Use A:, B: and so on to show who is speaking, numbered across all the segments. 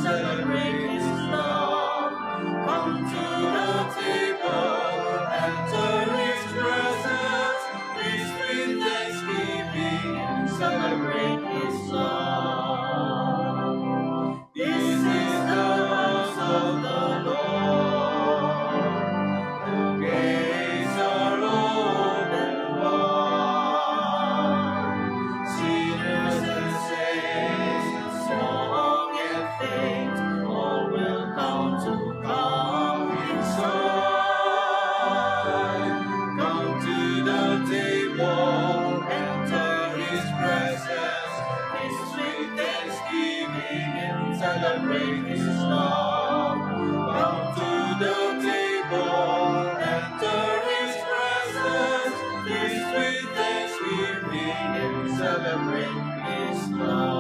A: celebrate His love. Come to the table, enter His presence, feast with thanksgiving, celebrate His love. This is the house of the Lord. The gates are open wide. Sinners and saints, strong and faint, all will come inside. Come to the table, enter His presence, feast with thanksgiving and celebrate His love. Come to the table, enter His presence, feast with thanksgiving and celebrate His love.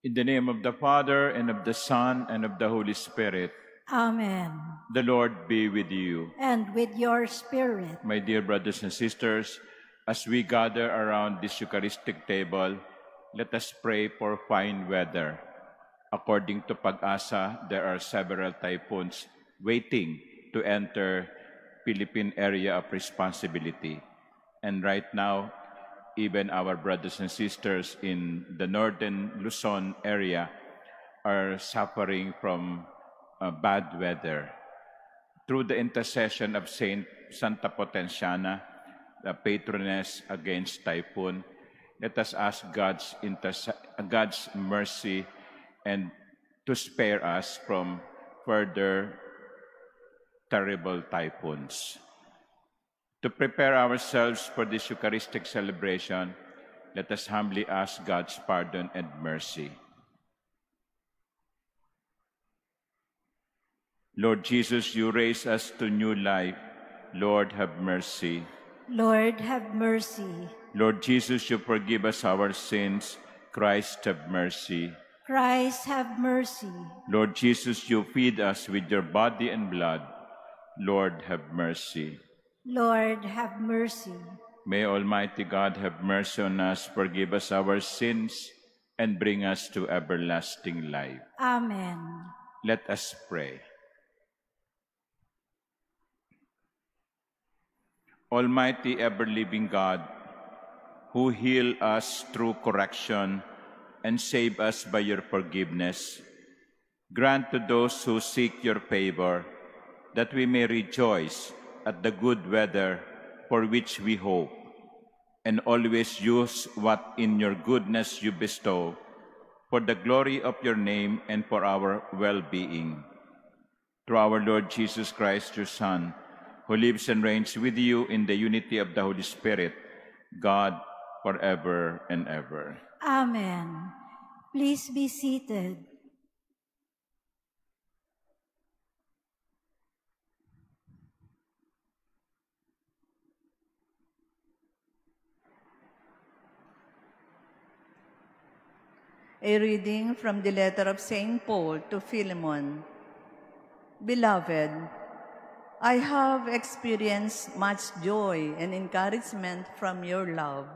B: In the name of the Father, and of the Son, and of the Holy Spirit.
C: Amen.
B: The Lord be with you.
C: And with your spirit.
B: My dear brothers and sisters, as we gather around this Eucharistic table, let us pray for fine weather. According to Pag-asa, there are several typhoons waiting to enter Philippine area of responsibility. And right now, even our brothers and sisters in the northern Luzon area are suffering from bad weather. Through the intercession of Santa Potenciana, the patroness against typhoon, let us ask God's mercy and to spare us from further terrible typhoons. To prepare ourselves for this Eucharistic celebration, let us humbly ask God's pardon and mercy. Lord Jesus, you raise us to new life. Lord, have mercy.
C: Lord, have mercy.
B: Lord Jesus, you forgive us our sins. Christ, have mercy.
C: Christ, have mercy.
B: Lord Jesus, you feed us with your body and blood. Lord, have mercy.
C: Lord, have mercy.
B: May Almighty God have mercy on us, forgive us our sins, and bring us to everlasting life.
C: Amen.
B: Let us pray. Almighty, ever-living God, who heal us through correction and save us by your forgiveness, grant to those who seek your favor that we may rejoice at the good weather for which we hope, and always use what in your goodness you bestow for the glory of your name and for our well-being. Through our Lord Jesus Christ, your Son, who lives and reigns with you in the unity of the Holy Spirit, God, forever and ever.
C: Amen. Please be seated.
D: A reading from the letter of St. Paul to Philemon. Beloved, I have experienced much joy and encouragement from your love,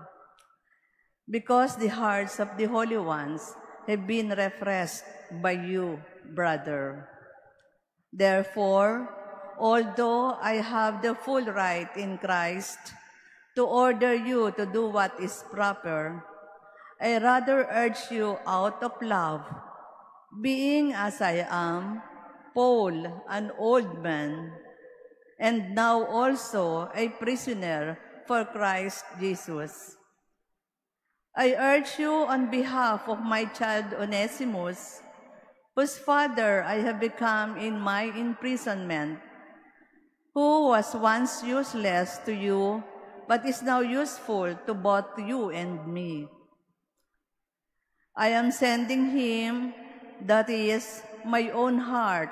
D: because the hearts of the holy ones have been refreshed by you, brother. Therefore, although I have the full right in Christ to order you to do what is proper, I rather urge you out of love, being as I am, Paul, an old man, and now also a prisoner for Christ Jesus. I urge you on behalf of my child Onesimus, whose father I have become in my imprisonment, who was once useless to you, but is now useful to both you and me. I am sending him, that is, my own heart,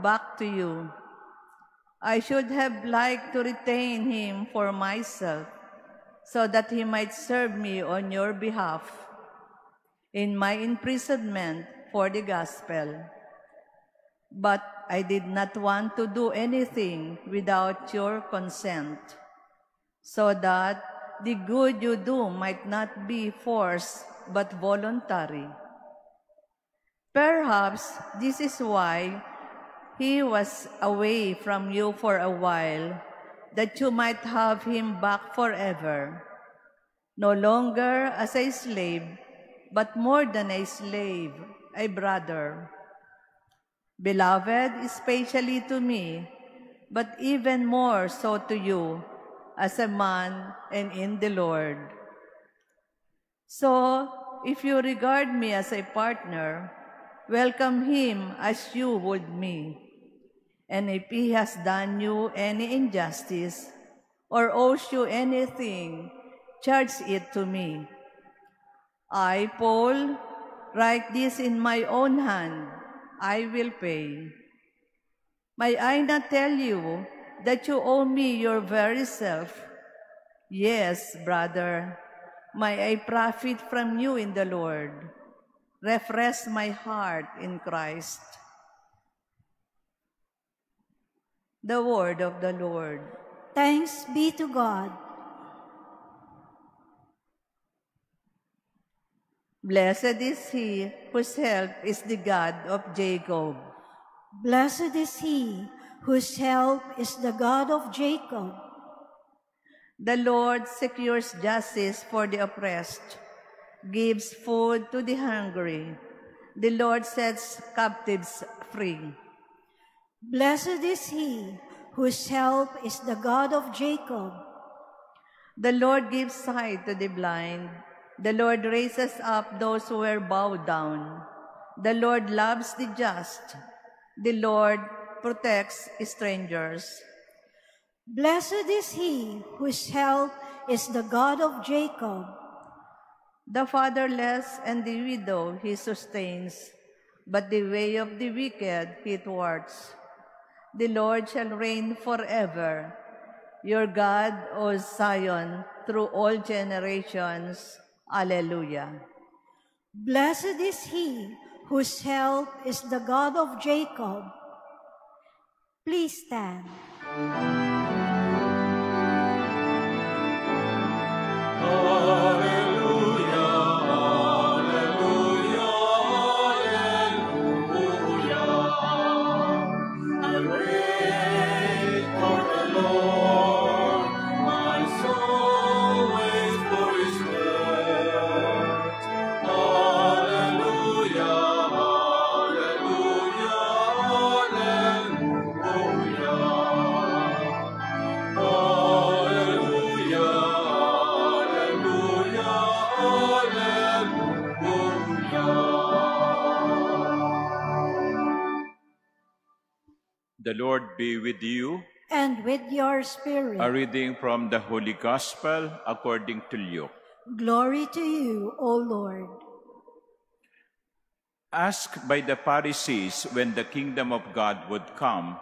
D: back to you. I should have liked to retain him for myself, so that he might serve me on your behalf in my imprisonment for the gospel. But I did not want to do anything without your consent, so that the good you do might not be forced but voluntary. Perhaps this is why he was away from you for a while, that you might have him back forever, no longer as a slave, but more than a slave, a brother. Beloved, especially to me, but even more so to you, as a man and in the Lord. So, if you regard me as a partner, welcome him as you would me. And if he has done you any injustice or owes you anything, charge it to me. I, Paul, write this in my own hand. I will pay. May I not tell you that you owe me your very self? Yes, brother, may I profit from you in the Lord. Refresh my heart in Christ. The word of the Lord.
C: Thanks be to God.
D: Blessed is he whose help is the God of Jacob.
C: Blessed is he whose help is the God of Jacob.
D: The Lord secures justice for the oppressed, gives food to the hungry. The Lord sets captives free.
C: Blessed is he whose help is the God of Jacob.
D: The Lord gives sight to the blind. The Lord raises up those who were bowed down. The Lord loves the just. The Lord protects strangers.
C: Blessed is he whose help is the God of Jacob.
D: The fatherless and the widow he sustains, but the way of the wicked he thwarts. The Lord shall reign forever. Your God, O Zion, through all generations. Alleluia.
C: Blessed is he whose help is the God of Jacob. Please stand.
B: The Lord be with you.
C: And with your spirit.
B: A reading from the Holy Gospel according to Luke.
C: Glory to you, O Lord.
B: Asked by the Pharisees when the kingdom of God would come,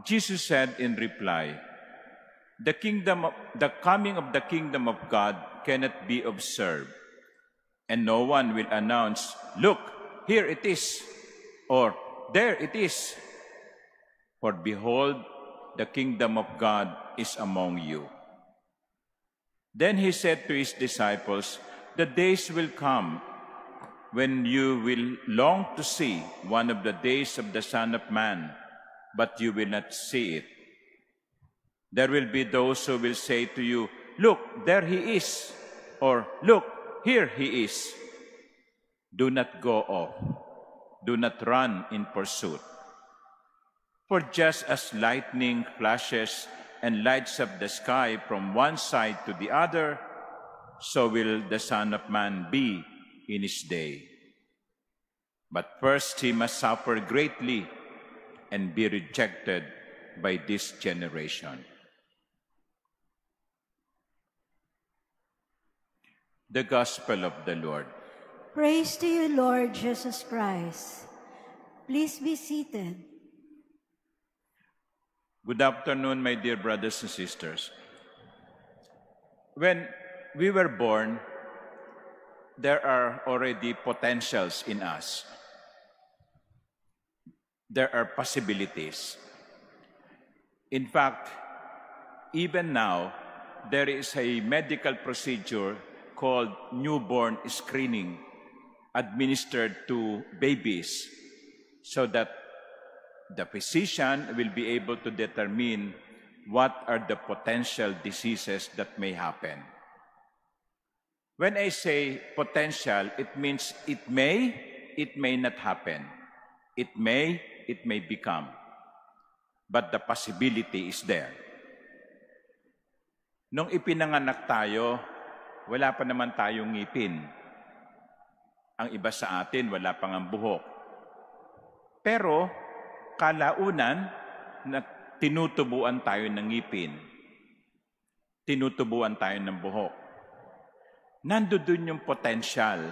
B: Jesus said in reply, the coming of the kingdom of God cannot be observed, and no one will announce, look, here it is, or there it is. For behold, the kingdom of God is among you. Then he said to his disciples, the days will come when you will long to see one of the days of the Son of Man, but you will not see it. There will be those who will say to you, look, there he is, or look, here he is. Do not go off. Do not run in pursuit. For just as lightning flashes and lights up the sky from one side to the other, so will the Son of Man be in his day. But first he must suffer greatly and be rejected by this generation. The Gospel of the Lord.
C: Praise to you, Lord Jesus Christ. Please be seated.
B: Good afternoon, my dear brothers and sisters. When we were born, there are already potentials in us. There are possibilities. In fact, even now, there is a medical procedure called newborn screening administered to babies so that the physician will be able to determine what are the potential diseases that may happen. When I say potential, it means it may not happen. It may become. But the possibility is there. Nung ipinanganak tayo, wala pa naman tayong ngipin. Ang iba sa atin, wala pang ang buhok. Pero, kalaunan, tinutubuan tayo ng ngipin. Tinutubuan tayo ng buhok. Nandoon yung potential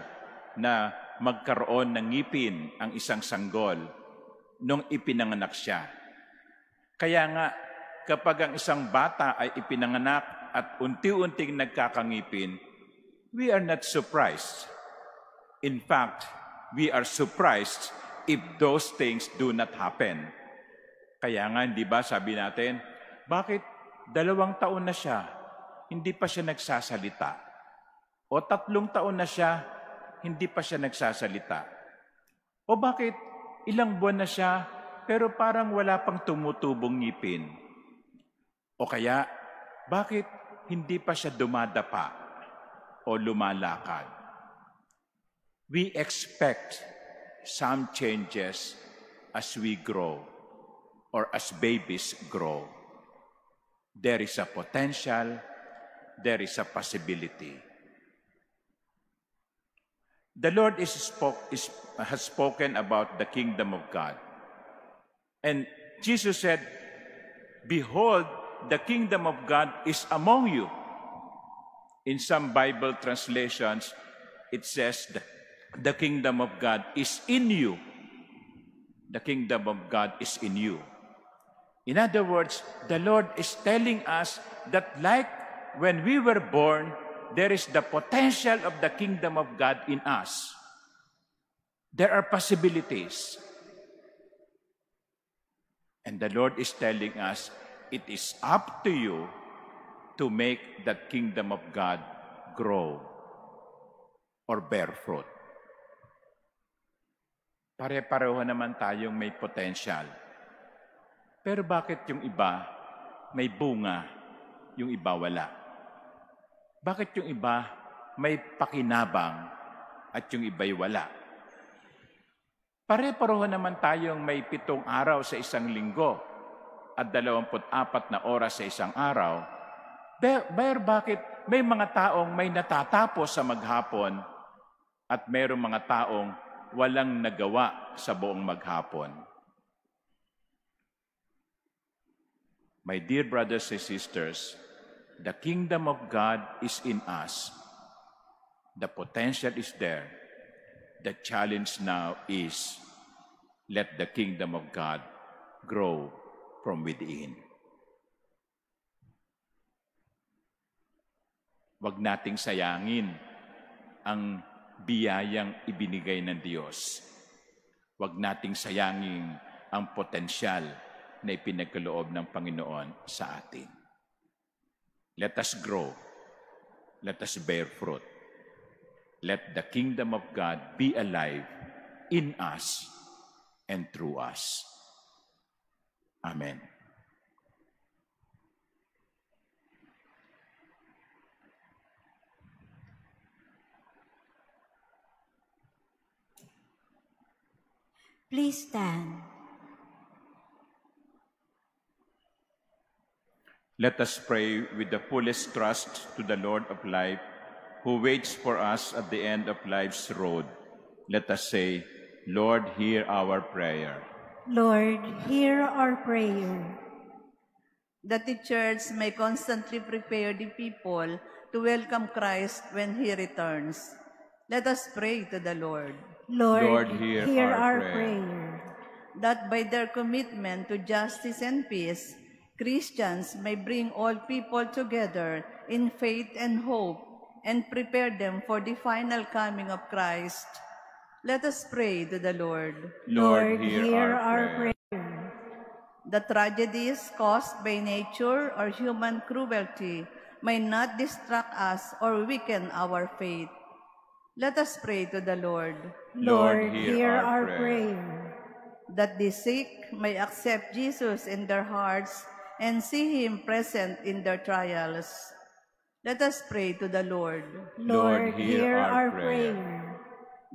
B: na magkaroon ng ngipin ang isang sanggol nung ipinanganak siya. Kaya nga, kapag ang isang bata ay ipinanganak at unti-unting nagkakangipin, we are not surprised. In fact, we are surprised if those things do not happen. Kaya nga, di ba, sabi natin, bakit 2 taon na siya, hindi pa siya nagsasalita? O 3 taon na siya, hindi pa siya nagsasalita? O bakit ilang buwan na siya, pero parang wala pang tumutubong ngipin? O kaya, bakit hindi pa siya dumadapa o lumalakad? We expect some changes as we grow or as babies grow. There is a potential, there is a possibility. The Lord has spoken about the kingdom of God. And Jesus said, "Behold, the kingdom of God is among you." In some Bible translations, it says that the kingdom of God is in you. The kingdom of God is in you. In other words, the Lord is telling us that like when we were born, there is the potential of the kingdom of God in us. There are possibilities. And the Lord is telling us, it is up to you to make that kingdom of God grow or bear fruit. Pare-pareho naman tayong may potential. Pero bakit yung iba may bunga, yung iba wala? Bakit yung iba may pakinabang at yung iba'y wala? Pare-pareho naman tayong may 7 araw sa isang linggo at 24 na oras sa isang araw. Pero bakit may mga taong may natatapos sa maghapon at mayroong mga taong walang nagawa sa buong maghapon? My dear brothers and sisters, the kingdom of God is in us. The potential is there. The challenge now is, let the kingdom of God grow from within. Huwag nating sayangin ang biyayang ibinigay ng Diyos. Huwag nating sayangin ang potensyal na ipinagkaloob ng Panginoon sa atin. Let us grow. Let us bear fruit. Let the kingdom of God be alive in us and through us. Amen.
C: Please stand.
B: Let us pray with the fullest trust to the Lord of life, who waits for us at the end of life's road. Let us say, Lord, hear our prayer.
C: Lord, hear our prayer.
D: That the church may constantly prepare the people to welcome Christ when He returns. Let us pray to the Lord.
C: Lord, hear our prayer.
D: That by their commitment to justice and peace, Christians may bring all people together in faith and hope and prepare them for the final coming of Christ. Let us pray to the Lord.
C: Lord, hear our prayer.
D: The tragedies caused by nature or human cruelty may not distract us or weaken our faith. Let us pray to the Lord.
C: Lord, hear our
B: prayer.
C: prayer.
D: That the sick may accept Jesus in their hearts and see Him present in their trials. Let us pray to the Lord.
C: Lord, hear our
B: prayer.
C: prayer.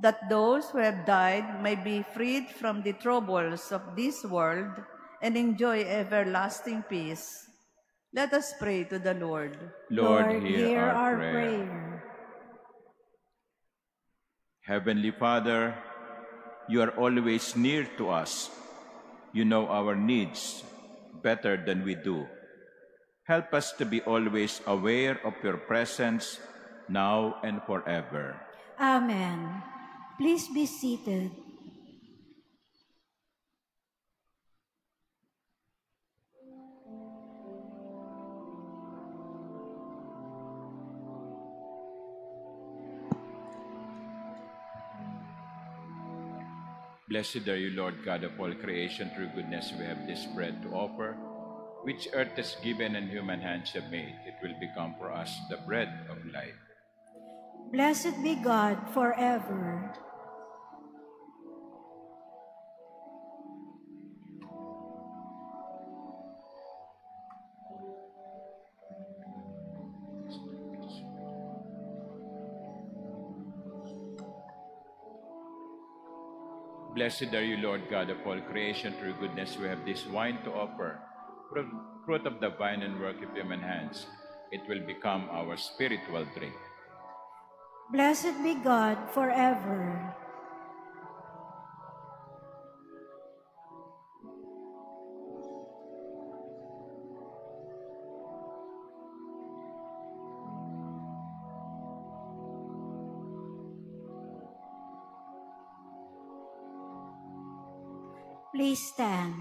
D: That those who have died may be freed from the troubles of this world and enjoy everlasting peace. Let us pray to the Lord.
B: Lord, hear our prayer. Heavenly Father, you are always near to us. You know our needs better than we do. Help us to be always aware of your presence now and forever.
C: Amen. Please be seated.
B: Blessed are you, Lord God of all creation. Through goodness we have this bread to offer, which earth has given and human hands have made. It will become for us the bread of life.
C: Blessed be God forever.
B: Blessed are you, Lord God of all creation. Through goodness we have this wine to offer, fruit of the vine and work of human hands. It will become our spiritual drink.
C: Blessed be God forever. Please stand.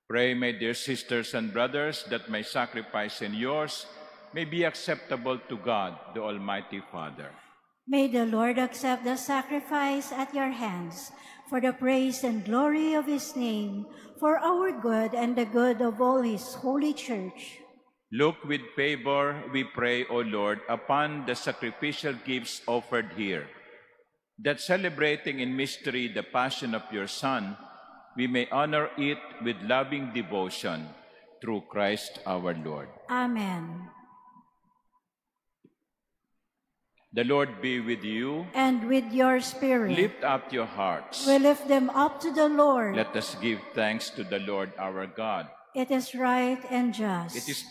B: Pray, my dear sisters and brothers, that my sacrifice and yours may be acceptable to God, the Almighty Father.
C: May the Lord accept the sacrifice at your hands for the praise and glory of His name, for our good and the good of all His holy church.
B: Look with favor, we pray, O Lord, upon the sacrificial gifts offered here, that celebrating in mystery the passion of your Son, we may honor it with loving devotion through Christ our Lord.
C: Amen.
B: The Lord be with you.
C: And with your spirit.
B: Lift up your hearts.
C: We lift them up to the Lord.
B: Let us give thanks to the Lord our God.
C: It is right and just.
B: It is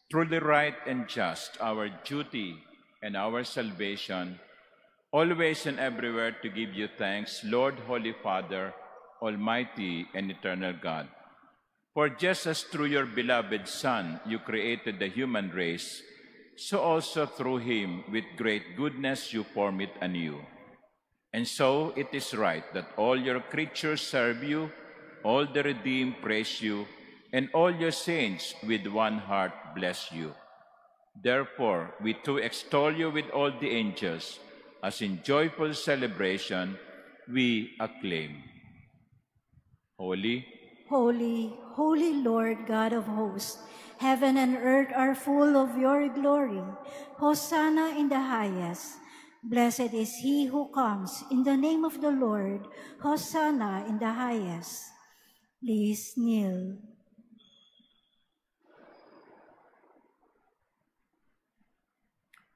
B: truly right and just, our duty and our salvation, always and everywhere to give you thanks, Lord, Holy Father, Almighty and eternal God. For just as through your beloved Son you created the human race, so also through him with great goodness you form it anew. And so it is right that all your creatures serve you, all the redeemed praise you, and all your saints with one heart bless you. Therefore, we too extol you with all the angels, as in joyful celebration we acclaim. Holy,
C: holy, holy Lord God of hosts, heaven and earth are full of your glory. Hosanna in the highest. Blessed is he who comes in the name of the Lord. Hosanna in the highest. Please kneel.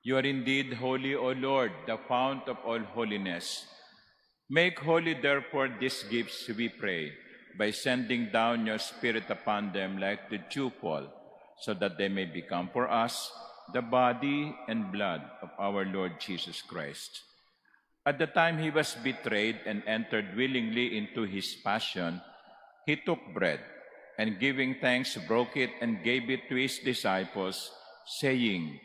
B: You are indeed holy, O Lord, the fount of all holiness. Make holy, therefore, these gifts, we pray, by sending down your Spirit upon them like the dewfall, so that they may become for us the body and blood of our Lord Jesus Christ. At the time he was betrayed and entered willingly into his passion, he took bread, and giving thanks, broke it and gave it to his disciples, saying,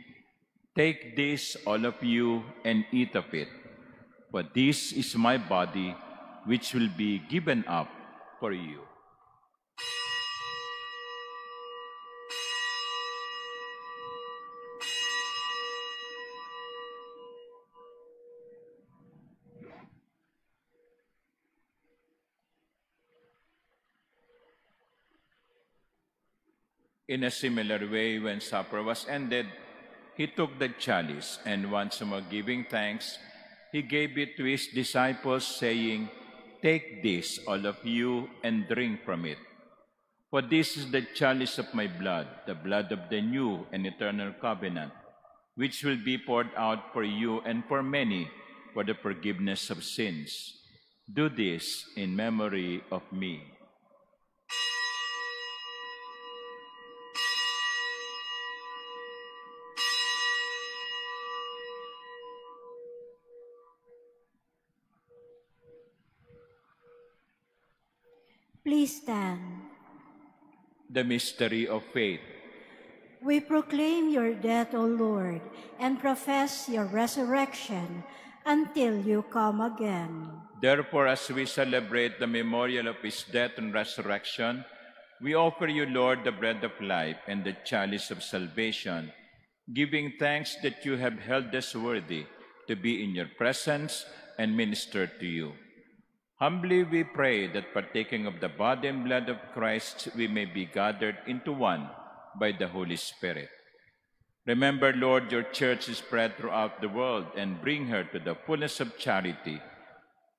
B: "Take this, all of you, and eat of it, for this is my body, which will be given up for you." In a similar way, when supper was ended, he took the chalice, and once more giving thanks, he gave it to his disciples, saying, "Take this, all of you, and drink from it. For this is the chalice of my blood, the blood of the new and eternal covenant, which will be poured out for you and for many for the forgiveness of sins. Do this in memory of me."
C: Please stand.
B: The mystery of faith.
C: We proclaim your death, O Lord, and profess your resurrection until you come again.
B: Therefore, as we celebrate the memorial of his death and resurrection, we offer you, Lord, the bread of life and the chalice of salvation, giving thanks that you have held us worthy to be in your presence and minister to you. Humbly we pray that partaking of the body and blood of Christ, we may be gathered into one by the Holy Spirit. Remember, Lord, your church is spread throughout the world, and bring her to the fullness of charity,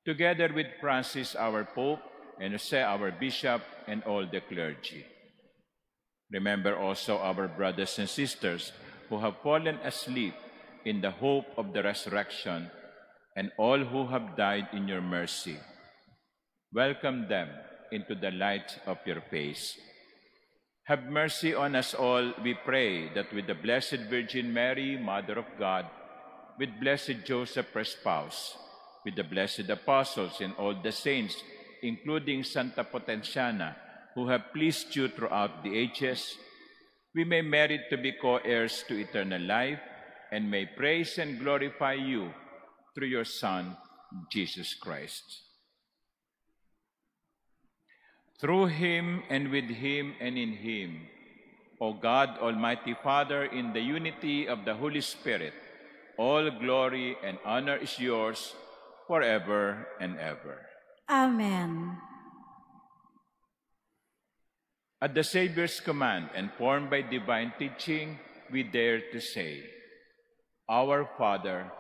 B: together with Francis, our Pope, and Jose, our Bishop, and all the clergy. Remember also our brothers and sisters who have fallen asleep in the hope of the resurrection, and all who have died in your mercy. Welcome them into the light of your face. Have mercy on us all, we pray, that with the Blessed Virgin Mary, Mother of God, with Blessed Joseph, her spouse, with the blessed apostles and all the saints, including Santa Potenciana, who have pleased you throughout the ages, we may merit to be co-heirs to eternal life, and may praise and glorify you through your Son, Jesus Christ. Through him, and with him, and in him, O God, Almighty Father, in the unity of the Holy Spirit, all glory and honor is yours forever and ever.
C: Amen.
B: At the Savior's command and formed by divine teaching, we dare to say, Our Father,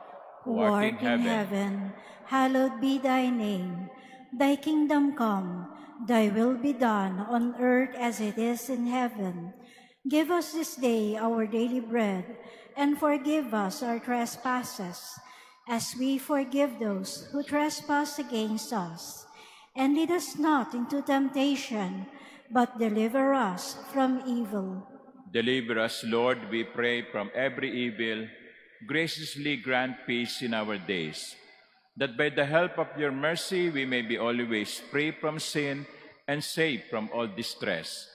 C: Who art in heaven, hallowed be thy name. Thy kingdom come, thy will be done on earth as it is in heaven. Give us this day our daily bread, and forgive us our trespasses, as we forgive those who trespass against us. And lead us not into temptation, but deliver us from evil.
B: Deliver us, Lord, we pray, from every evil. Graciously grant peace in our days, that by the help of your mercy we may be always free from sin and safe from all distress,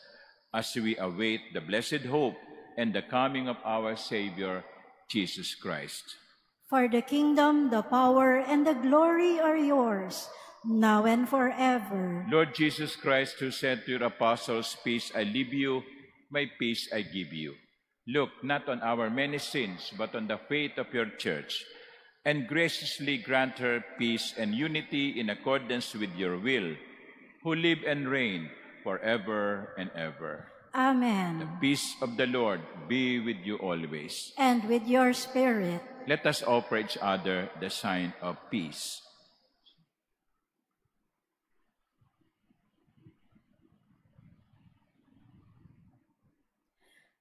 B: as we await the blessed hope and the coming of our Savior, Jesus Christ.
C: For the kingdom, the power, and the glory are yours, now and forever.
B: Lord Jesus Christ, who said to your apostles, "Peace I leave you, my peace I give you," look not on our many sins, but on the faith of your church, and graciously grant her peace and unity in accordance with your will, who live and reign forever and ever.
C: Amen.
B: The peace of the Lord be with you always.
C: And with your spirit.
B: Let us offer each other the sign of peace.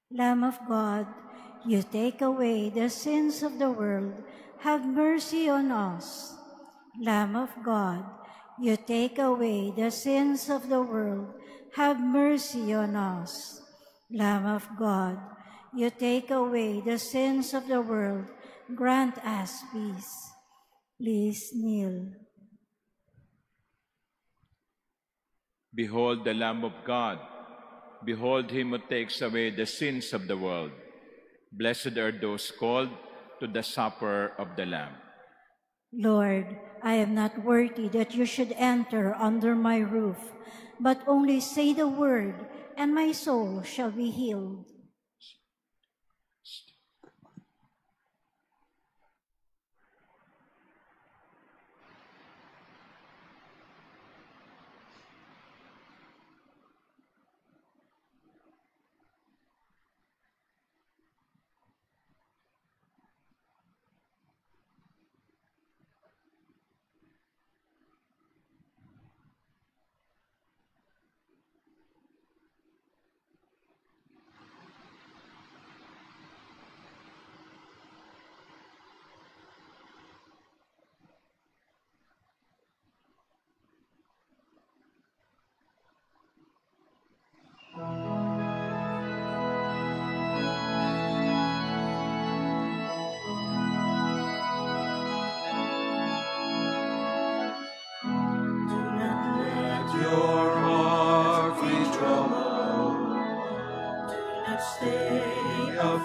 C: Lamb of God, you take away the sins of the world, have mercy on us. Lamb of God, you take away the sins of the world, have mercy on us. Lamb of God, you take away the sins of the world, grant us peace. Please kneel.
B: Behold the Lamb of God. Behold him who takes away the sins of the world. Blessed are those called to the supper of the Lamb.
C: Lord, I am not worthy that you should enter under my roof, but only say the word, and my soul shall be healed.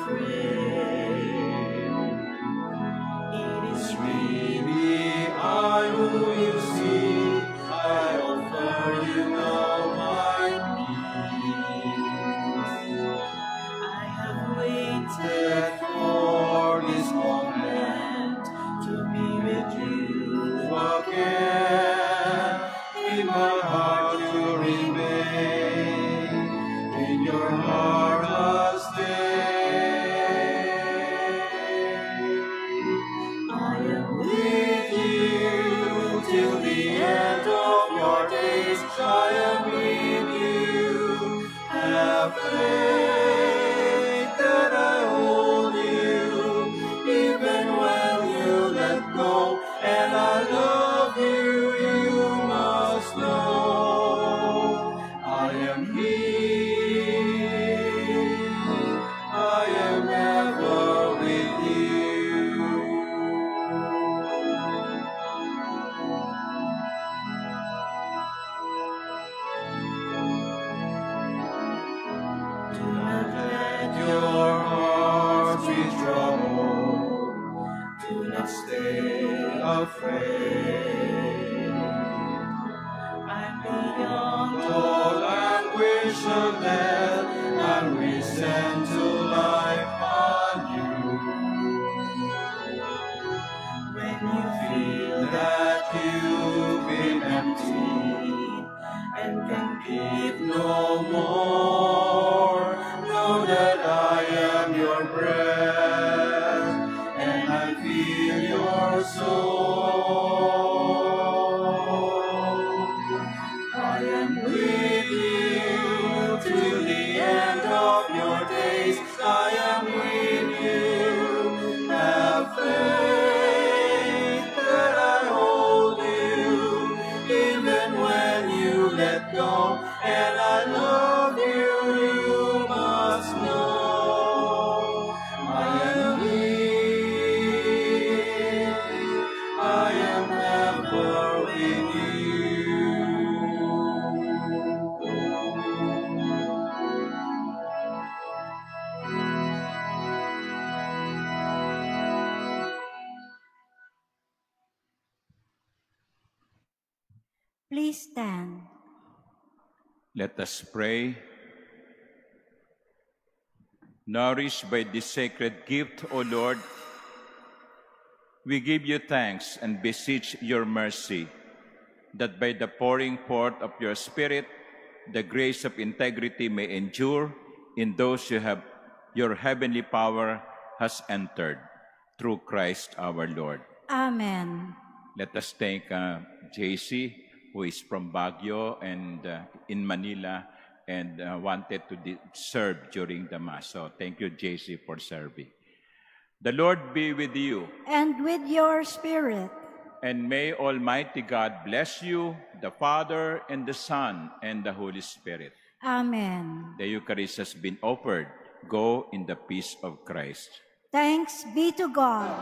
A: afraid. It is really I who you see. I offer you now my peace. I have waited for this moment to be with you again. In my heart you remain, in your heart I'll stay. I am with you till the end of your days. I am with you. Have faith that I hold you, even when you let go. And I love you, you must know. I am here. I am ever with you. Do not let your heart be troubled. Do not stay afraid. I'm beyond all anguish of death, and we send to life anew. When you feel that you've been empty and can give no more, know that I am your breath, and I feel your soul. I am with you till the end of your days. I am with you. Have faith that I hold you, even when you let go. And I love you, you must know. I am here. I am ever with you.
C: Please stand.
B: Let us pray. Nourished by this sacred gift, O Lord, we give you thanks and beseech your mercy, that by the pouring forth of your Spirit, the grace of integrity may endure in those your heavenly power has entered, through Christ our Lord.
C: Amen.
B: Let us thank JC, who is from Baguio and in Manila, and wanted to serve during the Mass. So thank you, JC, for serving. The Lord be with you.
C: And with your spirit.
B: And may Almighty God bless you, the Father, and the Son, and the Holy Spirit.
C: Amen.
B: The Eucharist has been offered. Go in the peace of Christ.
C: Thanks be to God.